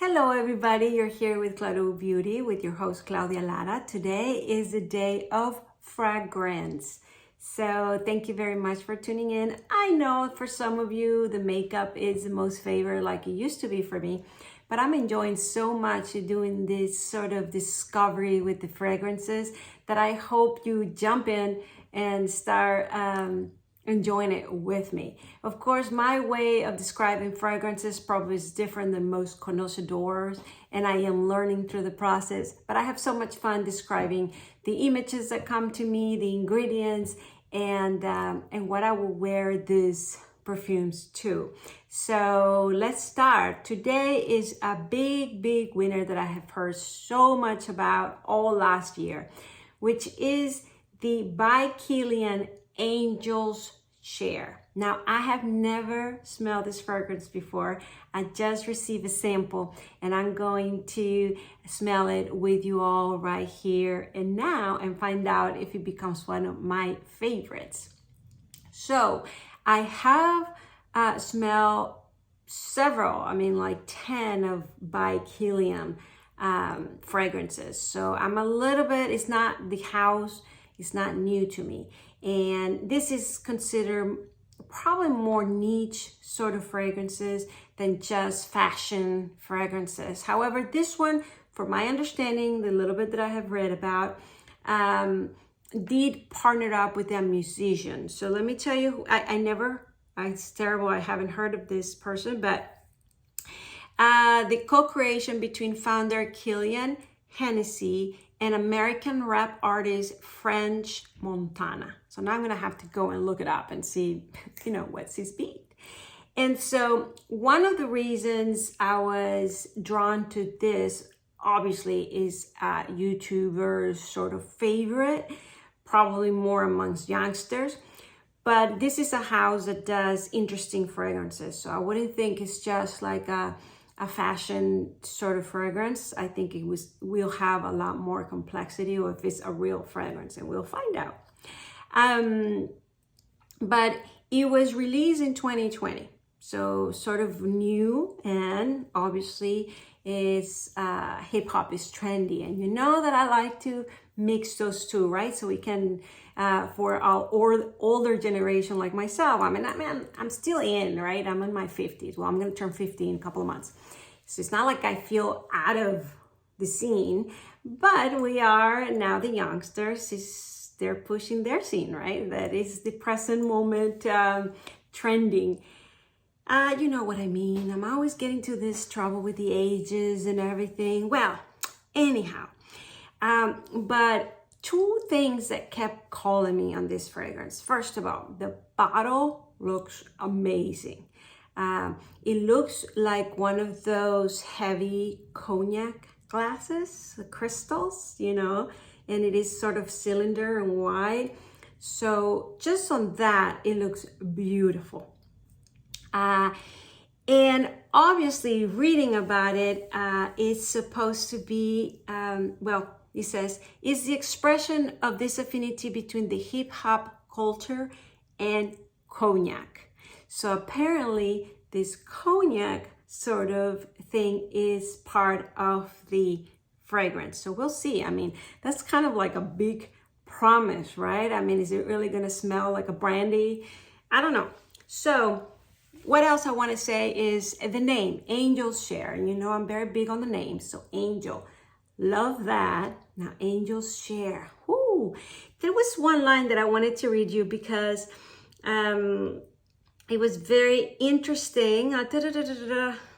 Hello everybody, you're here with Claudio Beauty with your host Claudia Lara. Today is the day of fragrance. So thank you very much for tuning in. I know for some of you the makeup is the most favorite like it used to be for me, but I'm enjoying so much doing this sort of discovery with the fragrances that I hope you jump in and start enjoying it with me. Of course, my way of describing fragrances probably is different than most connoisseurs, and I am learning through the process, but I have so much fun describing the images that come to me, the ingredients, and what I will wear these perfumes to. So let's start. Today is a big winner that I have heard so much about all last year, which is the by KILIAN Angel's Share. Now, I have never smelled this fragrance before. I just received a sample and I'm going to smell it with you all right here and now and find out if it becomes one of my favorites. So I have smelled several, like 10 of by KILIAN fragrances. So I'm a little bit, it's not the house, it's not new to me. And this is considered probably more niche sort of fragrances than just fashion fragrances. However, this one, for my understanding, the little bit that I have read about, did partner up with a musician. So let me tell you, it's terrible, I haven't heard of this person, but the co-creation between founder KILIAN Hennessy and American rap artist French Montana. So now I'm gonna have to go and look it up and see, what's his beat. And so one of the reasons I was drawn to this, obviously, is YouTubers' sort of favorite, probably more amongst youngsters. But this is a house that does interesting fragrances. So I wouldn't think it's just like a fashion sort of fragrance. I think will have a lot more complexity, or if it's a real fragrance, and we'll find out. But it was released in 2020, so sort of new, and obviously is hip hop is trendy, and you know that I like to mix those two, right? So we can for our older generation like myself, I'm still in, right? I'm in my 50s. Well, I'm gonna turn 50 in a couple of months. So it's not like I feel out of the scene, but we are now the youngsters, they're pushing their scene, right? That is the present moment trending. You know what I mean? I'm always getting to this trouble with the ages and everything. Well, anyhow, but two things that kept calling me on this fragrance. First of all, the bottle looks amazing. It looks like one of those heavy cognac glasses, the crystals, and it is sort of cylinder and wide. So just on that, it looks beautiful. And obviously reading about it, it's supposed to be, it says, is the expression of this affinity between the hip hop culture and cognac. So apparently this cognac sort of thing is part of the fragrance. So we'll see. That's kind of like a big promise, right? Is it really gonna smell like a brandy? I don't know. So what else I wanna say is the name, Angel's Share. And I'm very big on the name, so Angel. Love that. Now, Angel's Share. Ooh, there was one line that I wanted to read you because it was very interesting.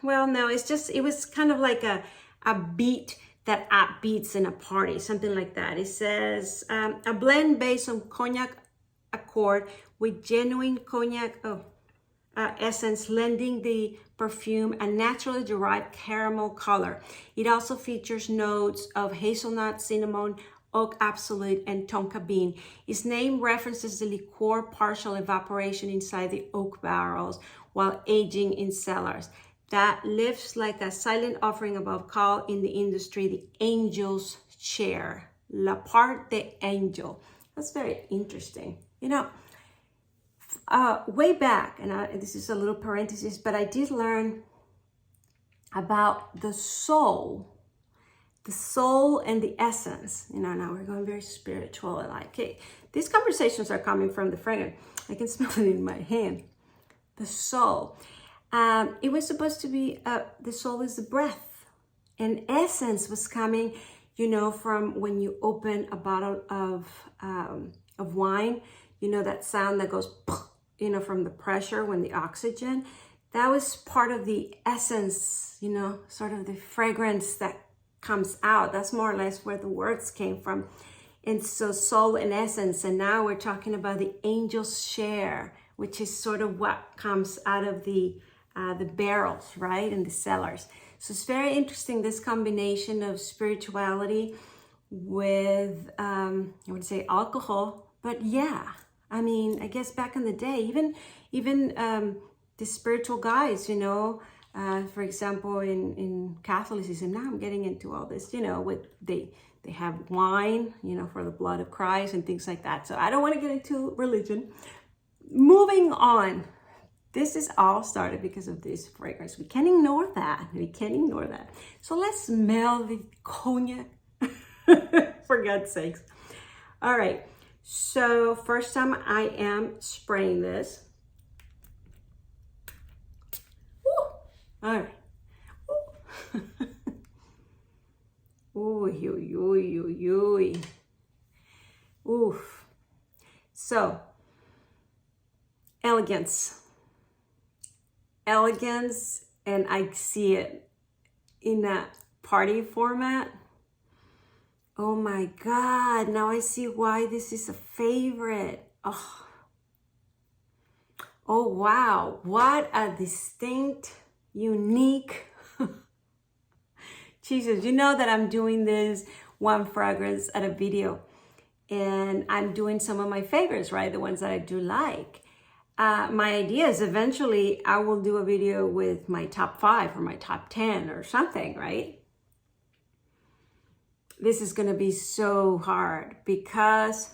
Well, no, it was kind of like a beat that upbeats in a party, something like that. It says, a blend based on cognac accord with genuine cognac essence, lending the perfume a naturally derived caramel color. It also features notes of hazelnut, cinnamon, oak absolute, and tonka bean. Its name references the liqueur partial evaporation inside the oak barrels while aging in cellars. That lives like a silent offering above call in the industry, the Angel's Share. La part de Angel. That's very interesting. Way back, and this is a little parenthesis, but I did learn about the soul and the essence. You know, now we're going very spiritual and like, hey, these conversations are coming from the fragrance. I can smell it in my hand. The soul. It was supposed to be, the soul is the breath. And essence was coming, you know, from when you open a bottle of wine, you know, that sound that goes, you know, from the pressure when the oxygen, that was part of the essence, you know, sort of the fragrance that comes out. That's more or less where the words came from. And so soul and essence. And now we're talking about the angel's share, which is sort of what comes out of the barrels, right? And the cellars. So it's very interesting, this combination of spirituality with, I would say alcohol, but yeah, I mean, I guess back in the day, even the spiritual guys, you know, for example, in Catholicism, now I'm getting into all this, you know, with they have wine, you know, for the blood of Christ and things like that. So I don't want to get into religion. Moving on. This is all started because of this fragrance. We can't ignore that. We can't ignore that. So let's smell the cognac, for God's sakes. All right. So first time I am spraying this. Woo. All right. Ooh. Oof. So, elegance, and I see it in that party format. Oh my God, now I see why this is a favorite. Oh wow, what a distinct, unique, Jesus, you know that I'm doing this one fragrance at a video, and I'm doing some of my favorites, right? The ones that I do like. My idea is eventually I will do a video with my top 5 or my top 10 or something, right? This is going to be so hard because,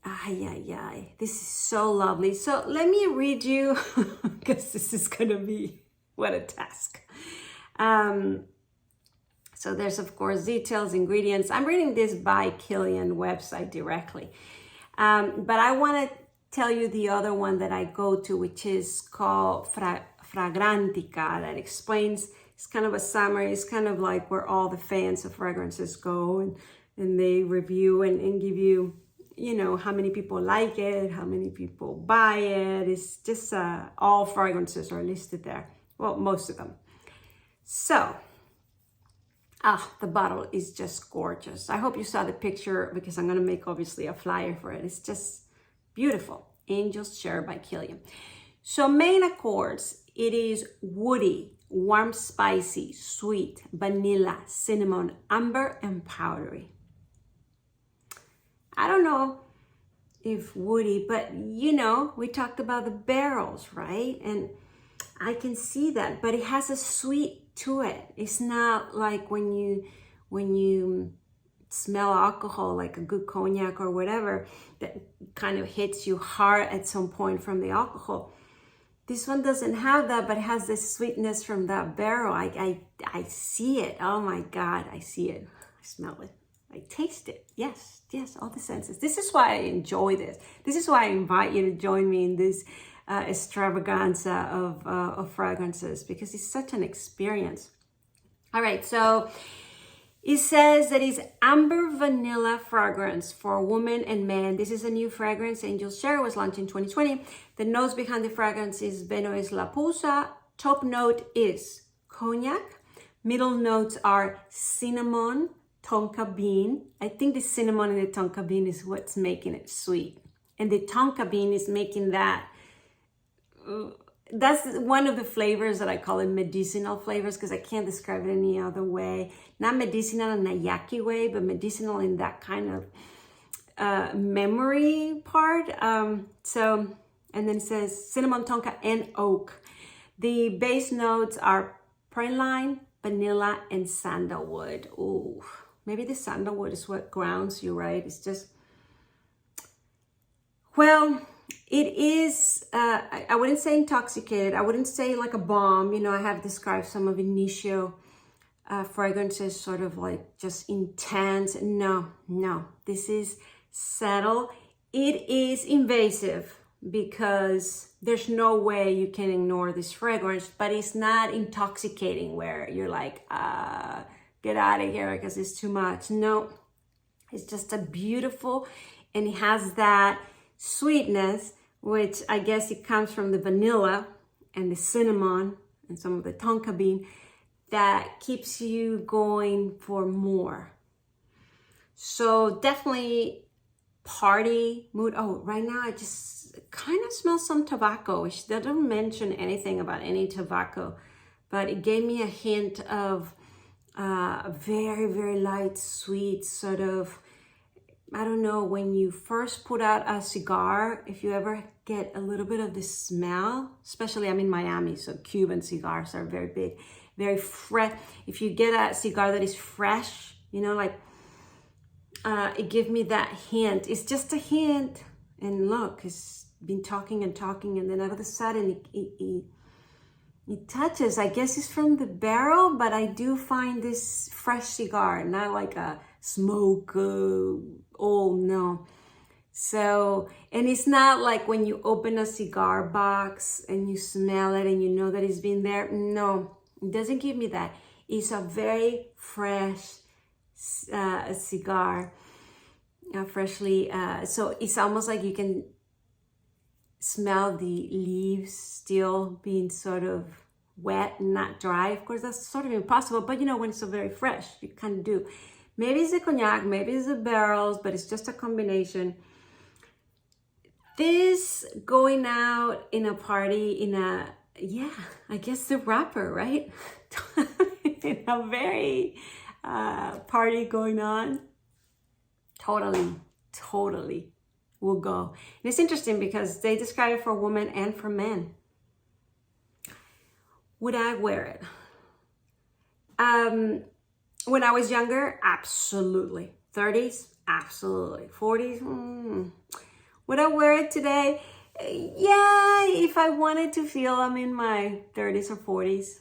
this is so lovely. So let me read you, because this is going to be, what a task. So there's, of course, details, ingredients. I'm reading this by KILIAN website directly. But I want to tell you the other one that I go to, which is called Fragrantica, that explains, it's kind of a summary. It's kind of like where all the fans of fragrances go and they review and give you, you know, how many people like it, how many people buy it. It's just all fragrances are listed there. Well, most of them. So, the bottle is just gorgeous. I hope you saw the picture because I'm going to make obviously a flyer for it. It's just beautiful. Angel's Share by KILIAN. So main accords, it is woody, warm, spicy, sweet, vanilla, cinnamon, amber, and powdery. I don't know if woody, but you know, we talked about the barrels, right? And I can see that, but it has a sweet to it. It's not like when you smell alcohol, like a good cognac or whatever, that kind of hits you hard at some point from the alcohol. This one doesn't have that, but it has this sweetness from that barrel. I see it. Oh my God, I see it. I smell it. I taste it. Yes, all the senses. This is why I enjoy this. This is why I invite you to join me in this extravaganza of fragrances, because it's such an experience. All right, so it says that it's amber vanilla fragrance for women and men. This is a new fragrance. Angel's Share was launched in 2020. The notes behind the fragrance is Benoist La Pousa. Top note is cognac. Middle notes are cinnamon, tonka bean. I think the cinnamon and the tonka bean is what's making it sweet. And the tonka bean is making that. That's one of the flavors that I call it medicinal flavors, because I can't describe it any other way. Not medicinal in a yucky way, but medicinal in that kind of memory part. And then it says cinnamon, tonka, and oak. The base notes are praline, vanilla, and sandalwood. Ooh, maybe the sandalwood is what grounds you, right? It's just, well, It is, I wouldn't say intoxicated. I wouldn't say like a bomb. You know, I have described some of initial fragrances sort of like just intense. No, no, this is subtle. It is invasive because there's no way you can ignore this fragrance, but it's not intoxicating where you're like, get out of here because it's too much. No, it's just a beautiful, and it has that sweetness, which I guess it comes from the vanilla and the cinnamon and some of the tonka bean that keeps you going for more. So definitely party mood. Oh, right now I just kind of smell some tobacco, which they don't mention anything about any tobacco, but it gave me a hint of a very, very light, sweet sort of, I don't know, when you first put out a cigar, if you ever get a little bit of the smell, especially I'm in Miami, so Cuban cigars are very big, very fresh. If you get a cigar that is fresh, you know, like it gives me that hint. It's just a hint. And look, it's been talking and talking, and then all of a sudden it touches. I guess it's from the barrel, but I do find this fresh cigar, not like a smoke, old, no. So, and it's not like when you open a cigar box and you smell it and you know that it's been there. No, it doesn't give me that. It's a very fresh cigar, freshly. So it's almost like you can smell the leaves still being sort of wet and not dry. Of course, that's sort of impossible, but you know, when it's so very fresh, you kind of do. Maybe it's the cognac, maybe it's the barrels, but it's just a combination. This going out in a party, in a, yeah, I guess the wrapper, right? In a very party going on, totally will go. And it's interesting because they describe it for women and for men. Would I wear it? When I was younger, absolutely. 30s, absolutely. 40s, Would I wear it today? Yeah, if I wanted to feel I'm in my 30s or 40s.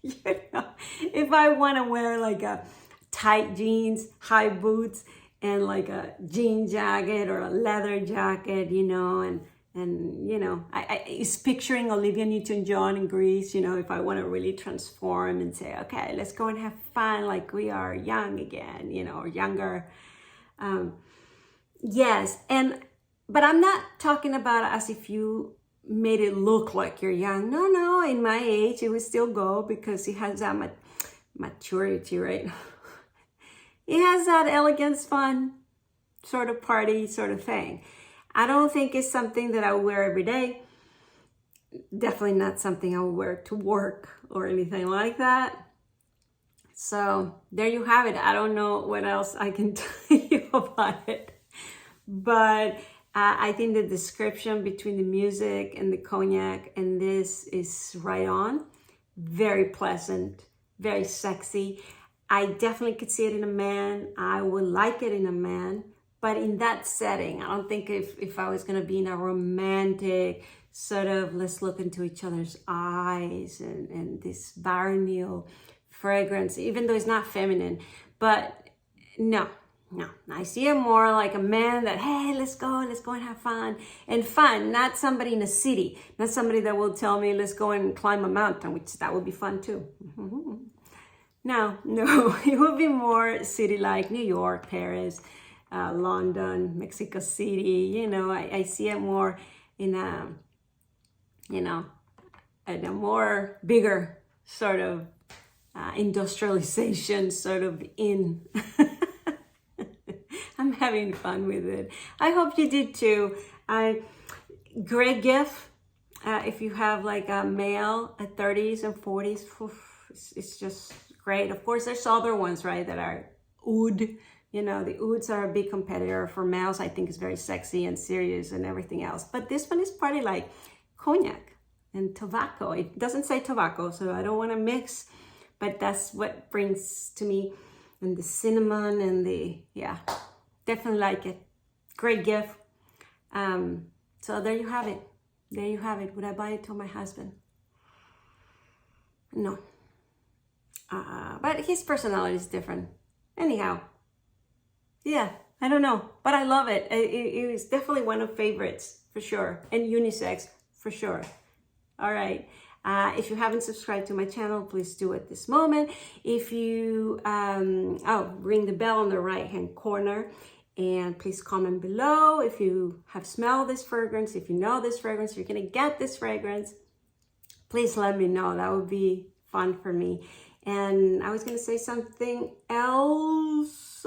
You know, if I want to wear like a tight jeans, high boots, and like a jean jacket or a leather jacket, you know, and you know, it's picturing Olivia Newton-John in Greece, you know, if I want to really transform and say, okay, let's go and have fun like we are young again, you know, or younger. Yes, but I'm not talking about as if you made it look like you're young. No, in my age, it would still go because it has that maturity, right? It has that elegance, fun sort of party sort of thing. I don't think it's something that I would wear every day. Definitely not something I would wear to work or anything like that. So there you have it. I don't know what else I can tell you about it. But I think the description between the music and the cognac and this is right on. Very pleasant, very sexy. I definitely could see it in a man. I would like it in a man. But in that setting, I don't think if I was going to be in a romantic sort of, let's look into each other's eyes and this baronial fragrance, even though it's not feminine. But no. I see it more like a man that, hey, let's go and have fun. And fun, not somebody in a city, not somebody that will tell me, let's go and climb a mountain, which that would be fun too. No, it would be more city-like, New York, Paris, London, Mexico City. You know, I see it more in a, you know, in a more bigger sort of industrialization sort of in. I'm having fun with it. I hope you did too. Great gift. If you have like a male at 30s and 40s, it's just great. Of course, there's other ones, right, that are oud. You know, the ouds are a big competitor for males. I think it's very sexy and serious and everything else. But this one is probably like cognac and tobacco. It doesn't say tobacco, so I don't want to mix. But that's what brings to me. And the cinnamon and the, yeah, definitely like it. Great gift. So there you have it. There you have it. Would I buy it to my husband? No. But his personality is different. Anyhow, yeah, I don't know, but I love it. It was definitely one of favorites for sure, and unisex for sure. All right. If you haven't subscribed to my channel, please do it this moment. If you, ring the bell on the right-hand corner, and please comment below if you have smelled this fragrance, if you know this fragrance, if you're gonna get this fragrance, please let me know. That would be fun for me. And I was gonna say something else.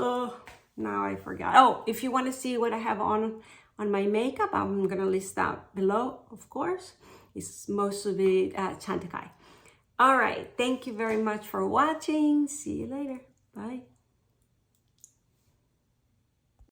Now I forgot. Oh, if you want to see what I have on my makeup, I'm gonna list that below, of course. It's most of it Chantecaille. All right, thank you very much for watching. See you later. Bye.